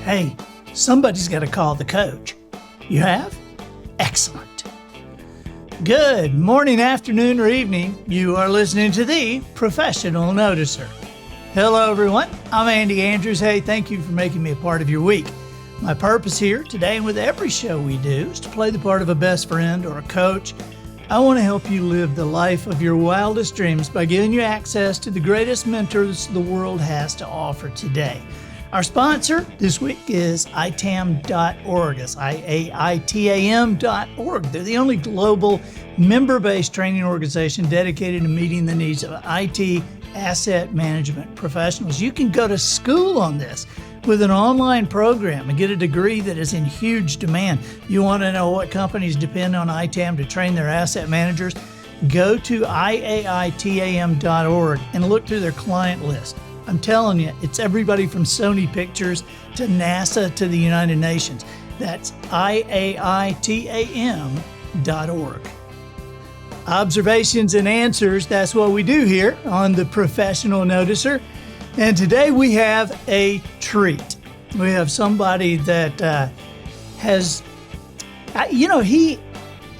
Hey, somebody's got to call the coach. You have? Excellent. Good morning, afternoon, or evening. You are listening to the Professional Noticer. Hello, everyone. I'm Andy Andrews. Hey, thank you for making me a part of your week. My purpose here today and with every show we do is to play the part of a best friend or a coach. I want to help you live the life of your wildest dreams by giving you access to the greatest mentors the world has to offer today. Our sponsor this week is ITAM.org. That's IAITAM.org. They're the only global member-based training organization dedicated to meeting the needs of IT asset management professionals. You can go to school on this with an online program and get a degree that is in huge demand. You want to know what companies depend on ITAM to train their asset managers? Go to IAITAM.org and look through their client list. I'm telling you, it's everybody from Sony Pictures to NASA to the United Nations. That's IAITAM.org. Observations and answers, that's what we do here on the Professional Noticer. And today we have a treat. We have somebody that has,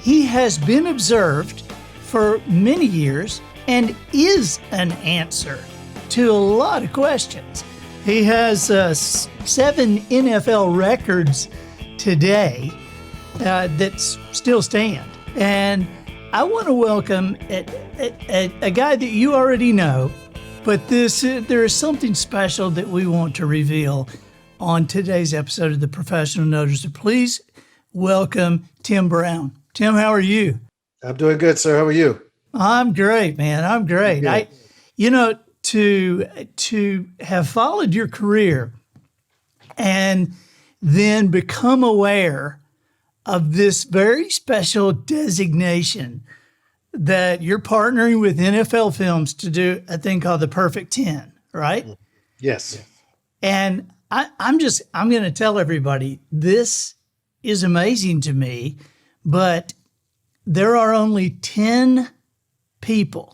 he has been observed for many years and is an answer to a lot of questions. He has 7 NFL records today that still stand. And I want to welcome a guy that you already know, but there is something special that we want to reveal on today's episode of the Professional Noticer. Please welcome Tim Brown. Tim, how are you? I'm doing good, sir. How are you? I'm great, man. I'm great. To have followed your career and then become aware of this very special designation that you're partnering with NFL Films to do a thing called the Perfect 10, right? Yes. And I'm going to tell everybody, this is amazing to me, but there are only 10 people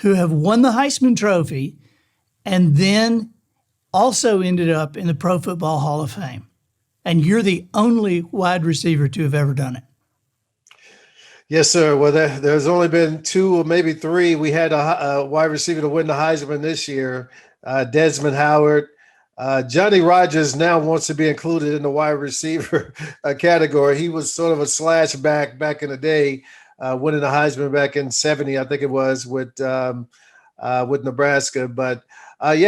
who have won the Heisman Trophy and then also ended up in the Pro Football Hall of Fame. And you're the only wide receiver to have ever done it. Yes, sir. Well, there's only been 2 or maybe 3. We had a wide receiver to win the Heisman this year, Desmond Howard. Johnny Rodgers now wants to be included in the wide receiver category. He was sort of a slash back in the day, winning the Heisman back in '70, I think it was, with Nebraska. But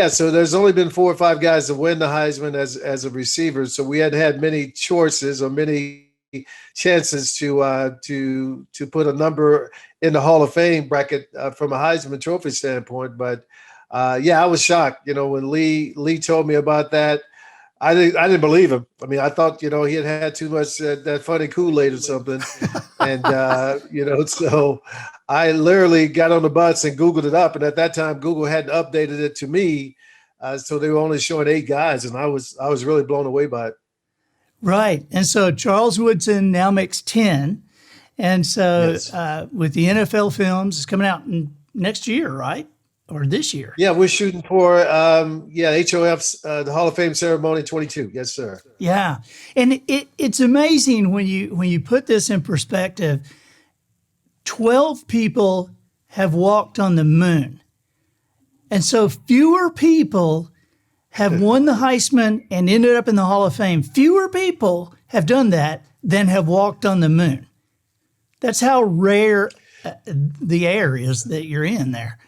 so there's only been 4 or 5 guys to win the Heisman as a receiver. So we hadn't had many choices or many chances to put a number in the Hall of Fame bracket from a Heisman Trophy standpoint. But I was shocked, when Lee told me about that. I didn't believe him. I mean, I thought, he had too much that funny Kool-Aid or something. And, so I literally got on the bus and Googled it up. And at that time, Google hadn't updated it to me. So they were only showing 8 guys. And I was really blown away by it. Right. And so Charles Woodson now makes 10. And so Yes. With the NFL Films, it's coming out next year, right? Or this year? Yeah, we're shooting for HOF's the Hall of Fame ceremony 22. Yes, sir. Yeah, and it's amazing when you put this in perspective. 12 people have walked on the moon, and so fewer people have won the Heisman and ended up in the Hall of Fame. Fewer people have done that than have walked on the moon. That's how rare the air is that you're in there.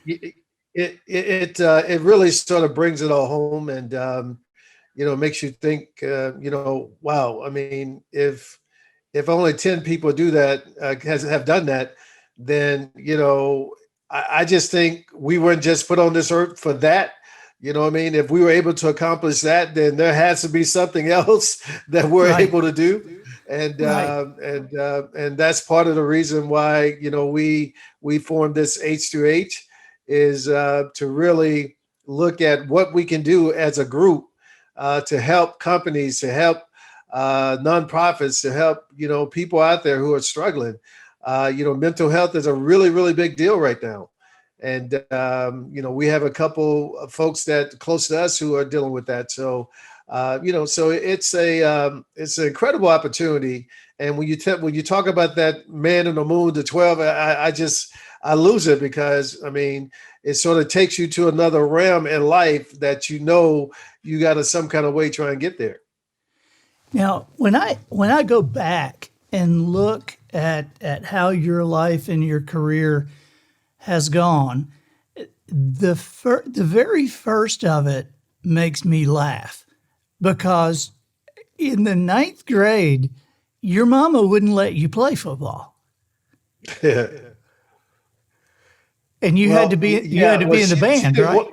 It really sort of brings it all home, and makes you think. Wow. I mean, if only 10 people do that, have done that, then I just think we weren't just put on this earth for that. You know what I mean? If we were able to accomplish that, then there has to be something else that we're able to do. And and that's part of the reason why we formed this H2H. Is to really look at what we can do as a group to help companies, to help nonprofits, to help people out there who are struggling. Mental health is a really, really big deal right now. And, we have a couple of folks that close to us who are dealing with that. So So it's an incredible opportunity. And when you talk about that man in the moon, the 12, I lose it, because I mean, it sort of takes you to another realm in life that you got to some kind of way try and get there. Now, when I go back and look at how your life and your career has gone, the very first of it makes me laugh, because in the ninth grade, your mama wouldn't let you play football, and you had Well, to be well, in the band, right?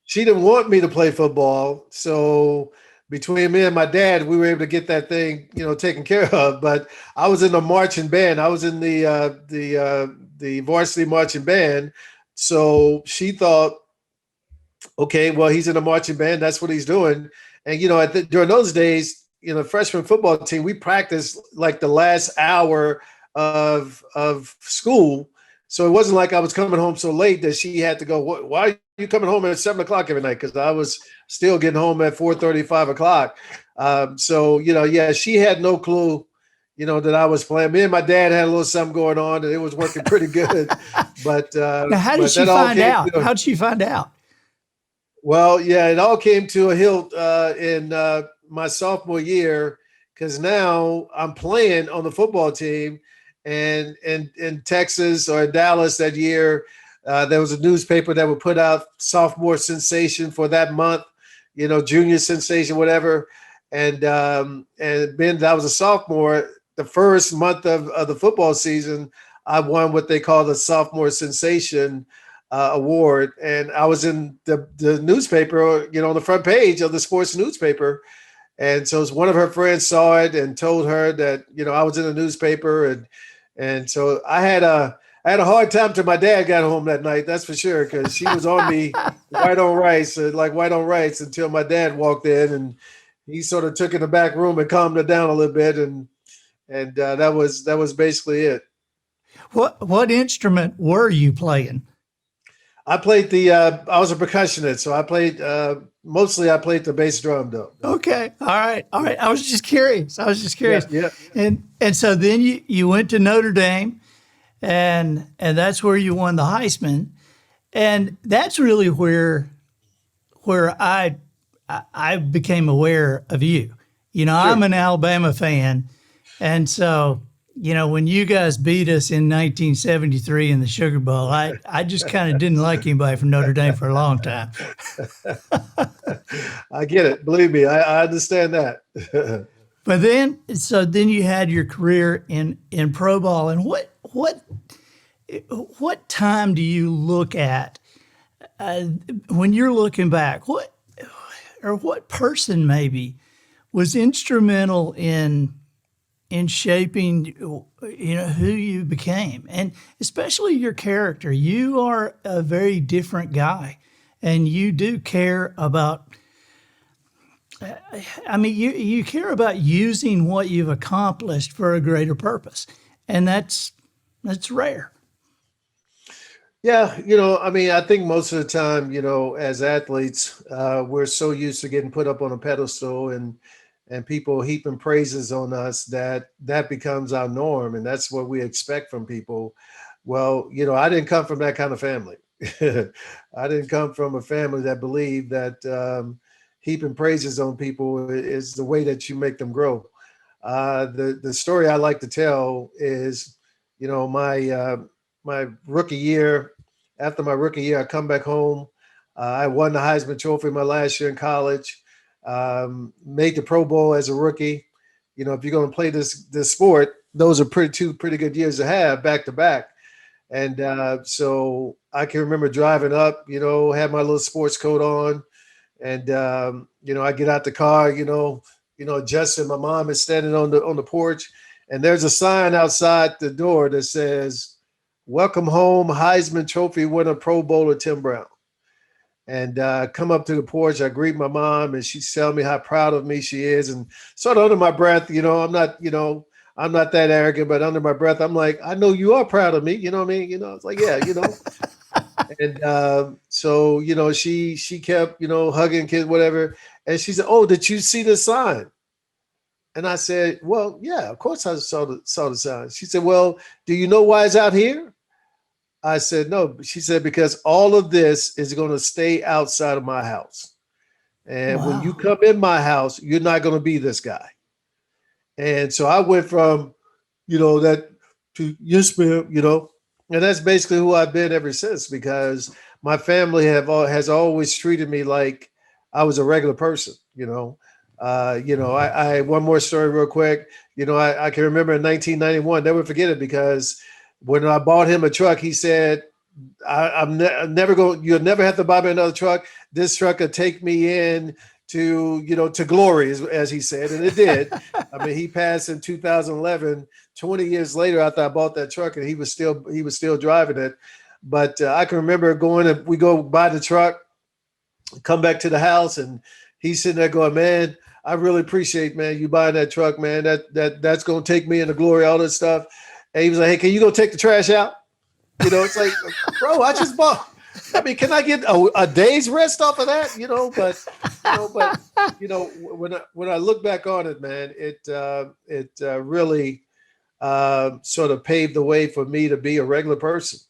she didn't want me to play football. So between me and my dad, we were able to get that thing, taken care of. But I was in the marching band. I was in the varsity marching band. So she thought, okay, well, he's in a marching band. That's what he's doing. And during those days, freshman football team, we practiced like the last hour of school. So it wasn't like I was coming home so late that she had to go, why are you coming home at 7 o'clock every night? Because I was still getting home at 4:30, 5 o'clock. Yeah, she had no clue, that I was playing. Me and my dad had a little something going on, and it was working pretty good. But Now, how did she that all find came out? How did she find out? well, yeah, it all came to a hilt in my sophomore year, because now I'm playing on the football team, and in Texas or in Dallas that year, there was a newspaper that would put out Sophomore Sensation for that month, Junior Sensation, whatever. And being that I was a sophomore, the first month of the football season, I won what they call the Sophomore Sensation award, and I was in the newspaper, on the front page of the sports newspaper. And so one of her friends saw it and told her that I was in the newspaper, and so I had a hard time till my dad got home that night. That's for sure, because she was on me white on rice, like white on rice, until my dad walked in, and he sort of took in the back room and calmed her down a little bit, and that was basically it. What instrument were you playing? I played I was a percussionist, so mostly I played the bass drum though. Okay. All right. All right. I was just curious. Yeah, yeah. And so then you went to Notre Dame, and that's where you won the Heisman. And that's really where I became aware of you. Sure. I'm an Alabama fan, and so when you guys beat us in 1973 in the Sugar Bowl, I just kind of didn't like anybody from Notre Dame for a long time. I get it. Believe me, I understand that. But then you had your career in pro ball, and what time do you look at when you're looking back? What person maybe was instrumental in shaping who you became, and especially your character? You are a very different guy, and you do care about, you care about using what you've accomplished for a greater purpose, and that's rare. Yeah, I think most of the time, as athletes, we're so used to getting put up on a pedestal and people heaping praises on us that becomes our norm, and that's what we expect from people. Well, I didn't come from that kind of family. I didn't come from a family that believed that heaping praises on people is the way that you make them grow. The story I like to tell is, my rookie year. After my rookie year, I come back home. I won the Heisman Trophy my last year in college. Made the Pro Bowl as a rookie. If you're going to play this sport, those are two pretty good years to have back to back. And so I can remember driving up, had my little sports coat on, and I get out the car, Justin, my mom is standing on the porch, and there's a sign outside the door that says, "Welcome home, Heisman Trophy winner, Pro Bowler Tim Brown." And come up to the porch, I greet my mom, and she's telling me how proud of me she is. And sort of under my breath, I'm not that arrogant, but under my breath, I'm like, "I know you are proud of me." You know what I mean? It's like, yeah, And so, she kept, hugging kids, whatever. And she said, "Oh, did you see the sign?" And I said, "Well, yeah, of course I saw the sign." She said, "Well, do you know why it's out here?" I said, "No." She said, "Because all of this is going to stay outside of my house. And when you Wow. come in my house, you're not going to be this guy." And so I went from, that to yes, ma'am, and that's basically who I've been ever since because my family has always treated me like I was a regular person. I one more story real quick. I can remember in 1991, never forget it because when I bought him a truck, he said, I'm never going. You'll never have to buy me another truck. This truck will take me in to glory, as he said, and it did. I mean, he passed in 2011. 20 years later, after I bought that truck, and he was still driving it. But I can remember going and we go buy the truck, come back to the house, and he's sitting there going, "Man, I really appreciate, man, you buying that truck, man. That's gonna take me into glory, all this stuff." And he was like, "Hey, can you go take the trash out?" It's like, bro, I just bought. I mean, can I get a day's rest off of that? When I look back on it, man, it really sort of paved the way for me to be a regular person.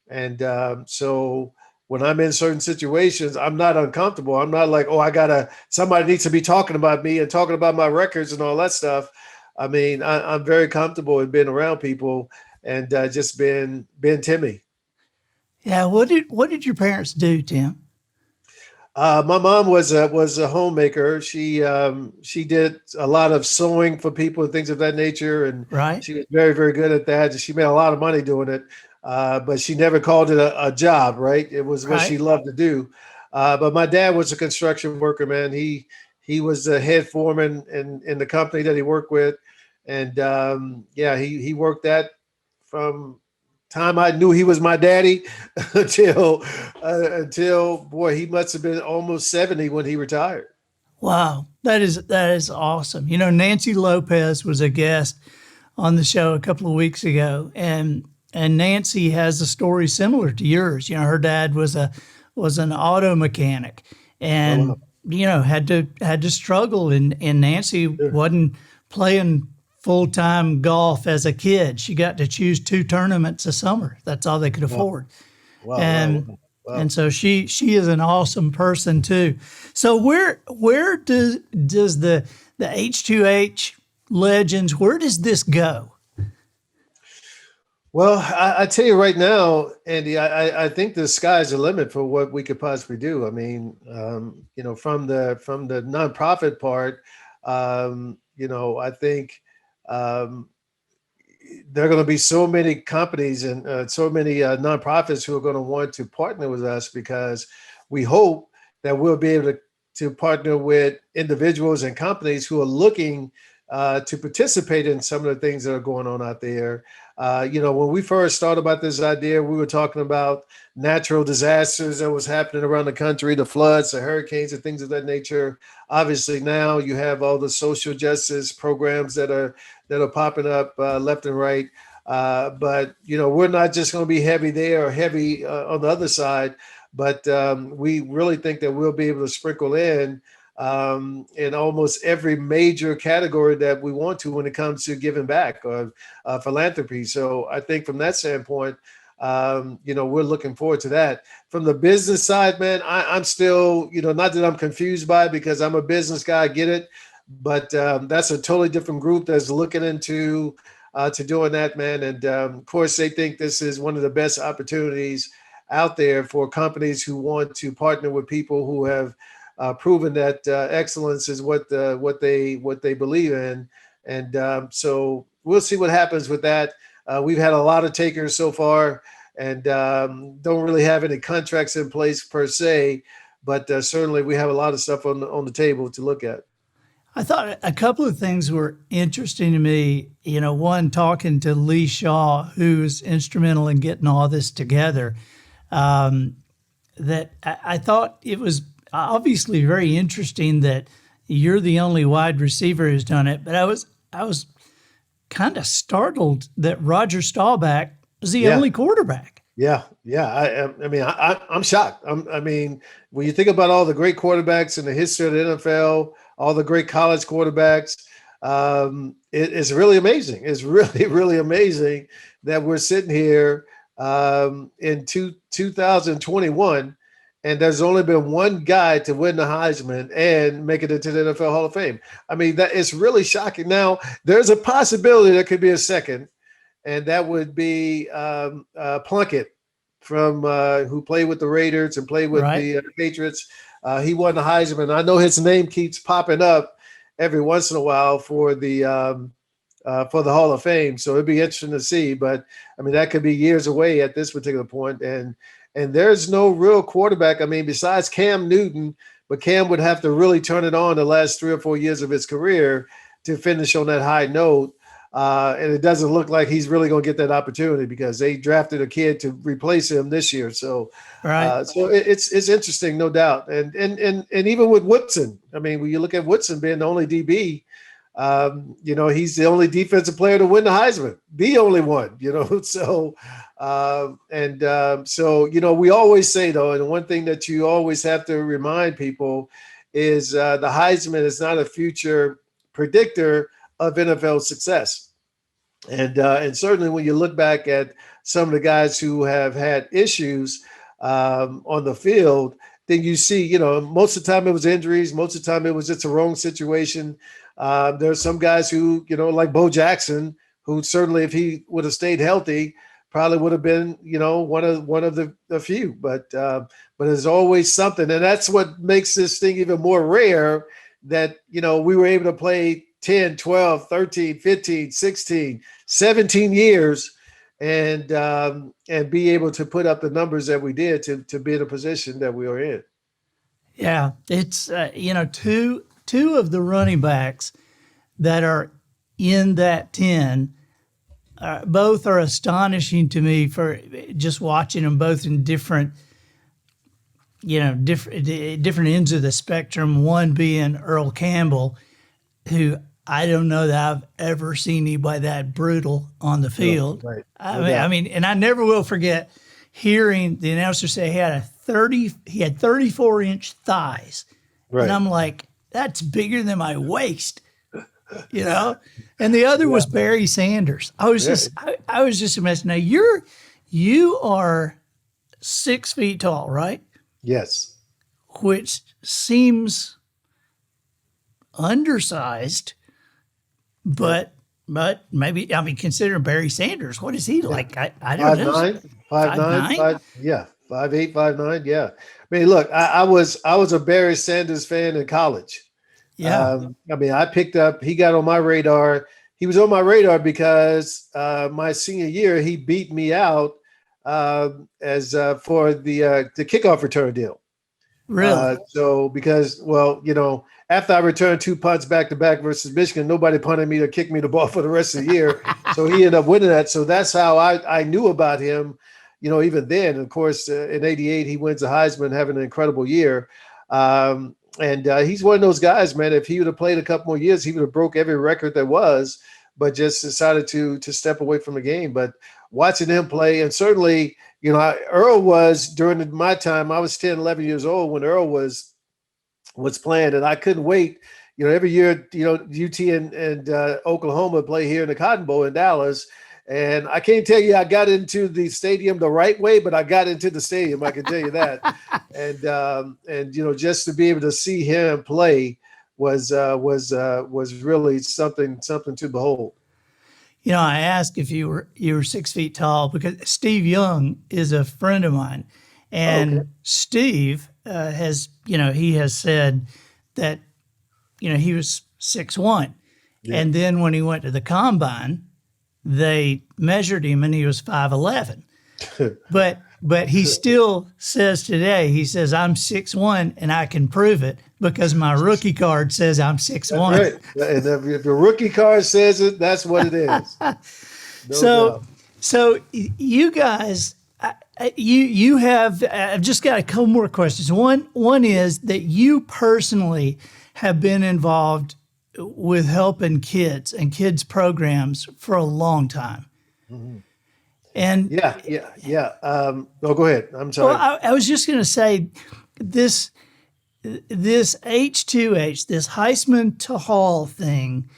And so when I'm in certain situations, I'm not uncomfortable. I'm not like, oh, somebody needs to be talking about me and talking about my records and all that stuff. I mean, I'm very comfortable in being around people and just being Timmy. Yeah. What did your parents do, Tim? My mom was a homemaker. She did a lot of sewing for people and things of that nature, and Right. she was very very good at that. She made a lot of money doing it, but she never called it a job. Right? It was what she Right. loved to do. But my dad was a construction worker, man. He was the head foreman in the company that he worked with, and yeah, he worked that from time I knew he was my daddy until boy, he must have been almost 70 when he retired. Wow. That is awesome. Nancy Lopez was a guest on the show a couple of weeks ago, and Nancy has a story similar to yours. Her dad was an auto mechanic, Oh wow. and had to struggle, and Nancy Sure. wasn't playing full time golf as a kid. She got to choose two tournaments a summer. That's all they could Wow. afford, Wow. Wow. and Wow. and Wow. so she is an awesome person too. So where does the H2H Legends, where does this go? Well, I tell you right now, Andy, I think the sky's the limit for what we could possibly do. I mean, from the nonprofit part, I think um, there are going to be so many companies and so many nonprofits who are going to want to partner with us because we hope that we'll be able to partner with individuals and companies who are looking to participate in some of the things that are going on out there. When we first started about this idea, we were talking about natural disasters that was happening around the country, the floods, the hurricanes, and things of that nature. Obviously, now you have all the social justice programs that are popping up left and right. But we're not just going to be heavy there or heavy on the other side, but we really think that we'll be able to sprinkle in almost every major category that we want to when it comes to giving back or philanthropy. So I think from that standpoint, we're looking forward to that. From the business side, man, I'm still, not that I'm confused by it because I'm a business guy, I get it, but that's a totally different group that's looking into to doing that, man. And of course, they think this is one of the best opportunities out there for companies who want to partner with people who have proven that excellence is what they believe in. And so we'll see what happens with that. We've had a lot of takers so far, and don't really have any contracts in place per se, but certainly we have a lot of stuff on the table to look at. I thought a couple of things were interesting to me. One, talking to Lee Shaw, who's instrumental in getting all this together, that I thought it was obviously very interesting that you're the only wide receiver who's done it. But I was kind of startled that Roger Staubach was the Yeah. only quarterback. Yeah. I mean, I'm shocked. I mean, when you think about all the great quarterbacks in the history of the NFL, all the great college quarterbacks, it's really amazing. It's really, really amazing that we're sitting here in 2021, and there's only been one guy to win the Heisman and make it into the NFL Hall of Fame. I mean, that is really shocking. Now, there's a possibility there could be a second, and that would be Plunkett from who played with the Raiders and played with Right. the Patriots. He won the Heisman. I know his name keeps popping up every once in a while for the Hall of Fame. So it'd be interesting to see. But I mean, that could be years away at this particular point. And there's no real quarterback. I mean, besides Cam Newton, but Cam would have to really turn it on the last 3 or 4 years of his career to finish on that high note. And it doesn't look like he's really going to get that opportunity because they drafted a kid to replace him this year. So, Right. it's interesting, no doubt. And even with Woodson, I mean, when you look at Woodson being the only DB, he's the only defensive player to win the Heisman, the only one. So, we always say though, and one thing that you always have to remind people is the Heisman is not a future predictor of NFL success. And certainly when you look back at some of the guys who have had issues on the field, then you see, most of the time it was injuries. Most of the time it was just a wrong situation. There's some guys who, like Bo Jackson, who certainly, if he would have stayed healthy, probably would have been, one of the few. But there's always something, and that's what makes this thing even more rare. That we were able to play 10, 12, 13, 15, 16, 17 years and be able to put up the numbers that we did to be in a position that we are in. Yeah. It's, two of the running backs that are in that 10, both are astonishing to me for just watching them both in different ends of the spectrum. One being Earl Campbell, who I don't know that I've ever seen anybody that brutal on the field. Right. I mean, and I never will forget hearing the announcer say he had 34-inch thighs. Right. And I'm like, that's bigger than my waist, And the other was Barry Sanders. I was just amazed. Now you are 6 feet tall, right? Yes. Which seems undersized, but maybe, I mean, considering Barry Sanders, what is he like? I don't know. 5'9", 5'8", 5'9", yeah. I mean, look, I was a Barry Sanders fan in college. Yeah. I mean, he got on my radar. He was on my radar because my senior year, he beat me out as for the kickoff return deal. Really? Because after I returned 2 punts back to back versus Michigan, nobody punted me or kicked me the ball for the rest of the year. So he ended up winning that. So that's how I knew about him, even then. Of course, in '88, he wins the Heisman, having an incredible year. And he's one of those guys, man. If he would have played a couple more years, he would have broke every record there was, but just decided to step away from the game. But watching him play, and certainly, Earl was during my time. I was 10, 11 years old when Earl was playing, and I couldn't wait. Every year, UT and Oklahoma play here in the Cotton Bowl in Dallas. And I can't tell you I got into the stadium the right way, but I got into the stadium. I can tell you that. And just to be able to see him play was really something to behold. I asked if you were 6 feet tall because Steve Young is a friend of mine, and Okay. Steve he has said that he was 6'1", and then when he went to the combine, they measured him and he was 5'11". But he still says today, he says, I'm 6'1" and I can prove it because my rookie card says I'm 6'1". Right. And if your rookie card says it, that's what it is. No doubt. So you guys, you have, I've just got a couple more questions. One is that you personally have been involved with helping kids and kids programs for a long time. Mm-hmm. And No, go ahead. I'm well, sorry. I was just going to say this this H2H, this Heisman to Hall thing,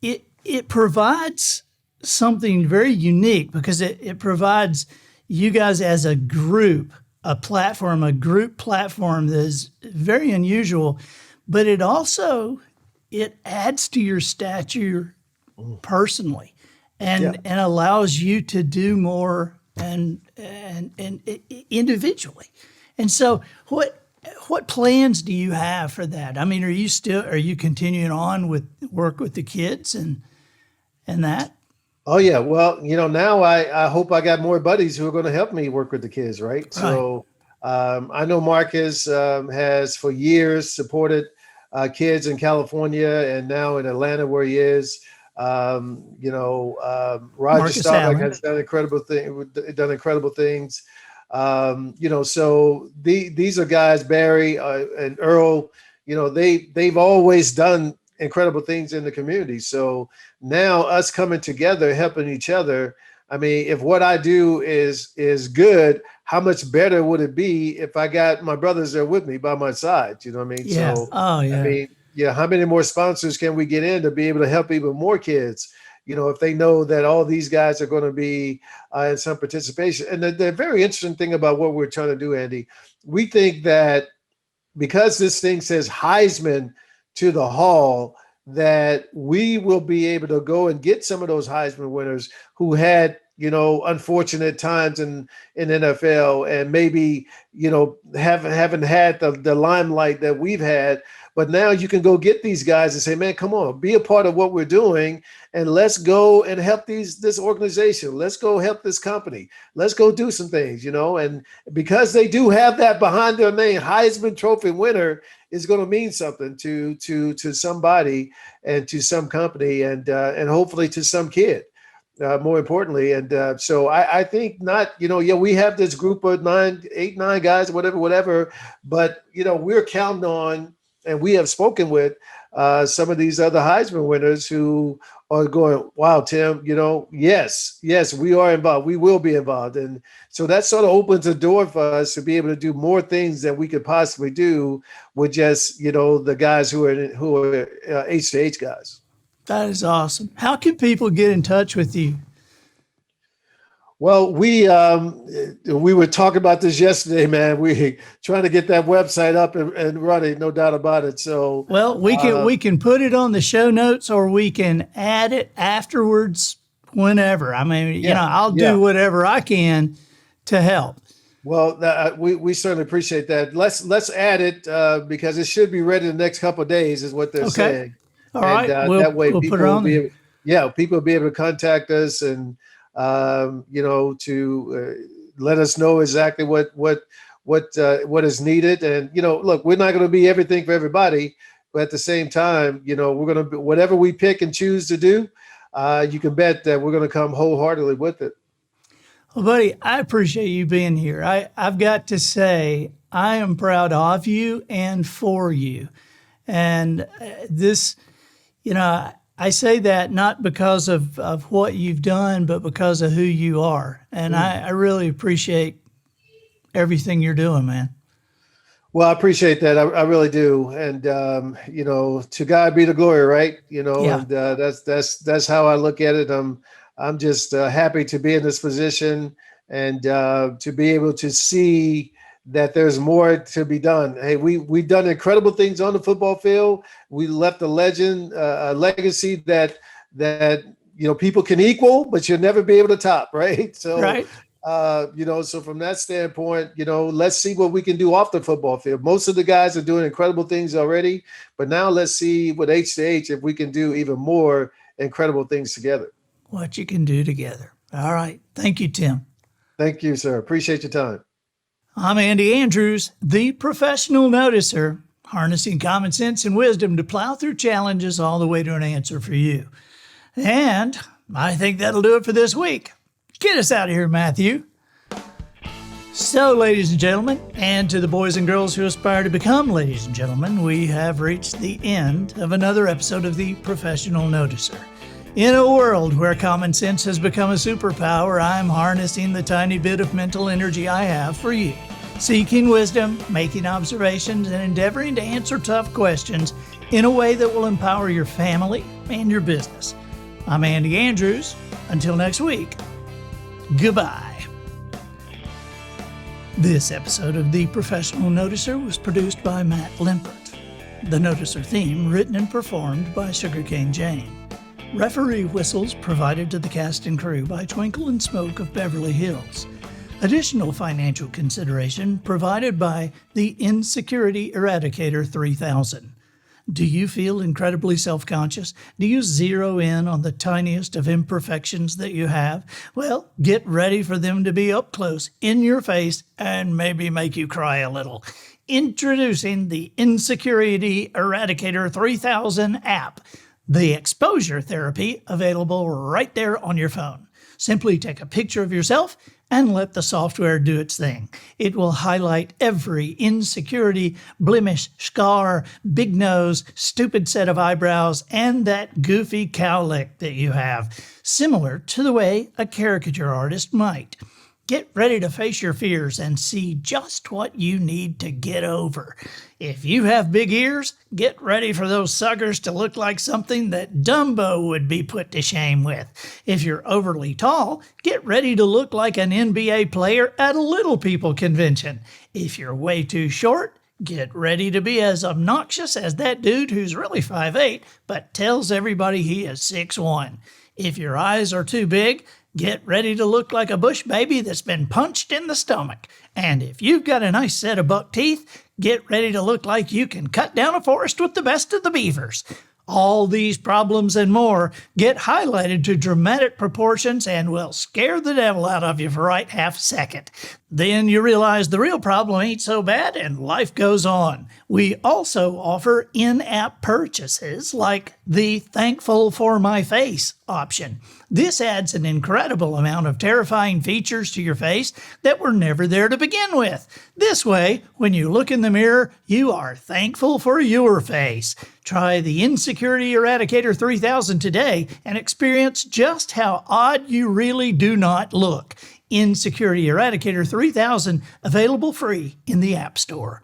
it provides something very unique because it provides you guys as a group a group platform that is very unusual, but it adds to your stature personally and allows you to do more and individually. And so what plans do you have for that? I mean, are you continuing on with work with the kids and that? Oh yeah. Well, now I hope I got more buddies who are going to help me work with the kids. Right. So I know Marcus has for years supported kids in California and now in Atlanta where he is. Roger Marcus Staubach Allen. has done incredible things. So these are guys, Barry and Earl, they've always done incredible things in the community. So now us coming together, helping each other. I mean, if what I do is good, how much better would it be if I got my brothers there with me by my side? You know what I mean? Yeah. So, Oh, yeah. I mean, how many more sponsors can we get in to be able to help even more kids? If they know that all these guys are going to be in some participation. And the very interesting thing about what we're trying to do, Andy, we think that because this thing says Heisman to the Hall, that we will be able to go and get some of those Heisman winners who had, unfortunate times in NFL and maybe, haven't had the limelight that we've had. But now you can go get these guys and say, man, come on, be a part of what we're doing. And let's go and help this organization. Let's go help this company. Let's go do some things, and because they do have that behind their name, Heisman Trophy winner is going to mean something to somebody and to some company and hopefully to some kid. More importantly. And so I think not, we have this group of 8, 9 guys, whatever, but, we're counting on, and we have spoken with some of these other Heisman winners who are going, wow, Tim, yes, we are involved. We will be involved. And so that sort of opens the door for us to be able to do more things than we could possibly do with just, the guys who are H2H guys. That is awesome. How can people get in touch with you? Well, we were talking about this yesterday, man. We trying to get that website up and running, no doubt about it. So, well, we can put it on the show notes, or we can add it afterwards whenever. I mean, I'll do whatever I can to help. Well, we certainly appreciate that. Let's add it because it should be ready the next couple of days, is what they're saying. All right. That way people put it on people will be able to contact us and to let us know exactly what is needed. And look, we're not going to be everything for everybody, but at the same time, we're going to be whatever we pick and choose to do. You can bet that we're going to come wholeheartedly with it. Well, buddy, I appreciate you being here. I've got to say, I am proud of you and for you. And this, I say that not because of what you've done, but because of who you are. And I really appreciate everything you're doing, man. Well, I appreciate that. I really do. And, to God be the glory, right? And that's how I look at it. I'm just happy to be in this position and to be able to see that there's more to be done. Hey, we've done incredible things on the football field. We left a legend, a legacy that people can equal, but you'll never be able to top, right? So, right. So from that standpoint, let's see what we can do off the football field. Most of the guys are doing incredible things already, but now let's see with H2H if we can do even more incredible things together. What you can do together. All right. Thank you, Tim. Thank you, sir. Appreciate your time. I'm Andy Andrews, the professional noticer, harnessing common sense and wisdom to plow through challenges all the way to an answer for you. And I think that'll do it for this week. Get us out of here, Matthew. So, ladies and gentlemen, and to the boys and girls who aspire to become ladies and gentlemen, we have reached the end of another episode of the Professional Noticer. In a world where common sense has become a superpower, I'm harnessing the tiny bit of mental energy I have for you, seeking wisdom, making observations, and endeavoring to answer tough questions in a way that will empower your family and your business. I'm Andy Andrews. Until next week, goodbye. This episode of The Professional Noticer was produced by Matt Limpert. The Noticer theme written and performed by Sugarcane Jane. Referee whistles provided to the cast and crew by Twinkle and Smoke of Beverly Hills. Additional financial consideration provided by the Insecurity Eradicator 3000. Do you feel incredibly self-conscious? Do you zero in on the tiniest of imperfections that you have? Well, get ready for them to be up close, in your face, and maybe make you cry a little. Introducing the Insecurity Eradicator 3000 app. The exposure therapy available right there on your phone. Simply take a picture of yourself and let the software do its thing. It will highlight every insecurity, blemish, scar, big nose, stupid set of eyebrows, and that goofy cowlick that you have, similar to the way a caricature artist might. Get ready to face your fears and see just what you need to get over. If you have big ears, get ready for those suckers to look like something that Dumbo would be put to shame with. If you're overly tall, get ready to look like an NBA player at a little people convention. If you're way too short, get ready to be as obnoxious as that dude who's really 5'8", but tells everybody he is 6'1". If your eyes are too big, get ready to look like a bush baby that's been punched in the stomach. And if you've got a nice set of buck teeth, get ready to look like you can cut down a forest with the best of the beavers. All these problems and more get highlighted to dramatic proportions and will scare the devil out of you for right half a second. Then you realize the real problem ain't so bad and life goes on. We also offer in-app purchases like the Thankful for My Face option. This adds an incredible amount of terrifying features to your face that were never there to begin with. This way, when you look in the mirror, you are thankful for your face. Try the Insecurity Eradicator 3000 today and experience just how odd you really do not look. Insecurity Eradicator 3000, available free in the App Store.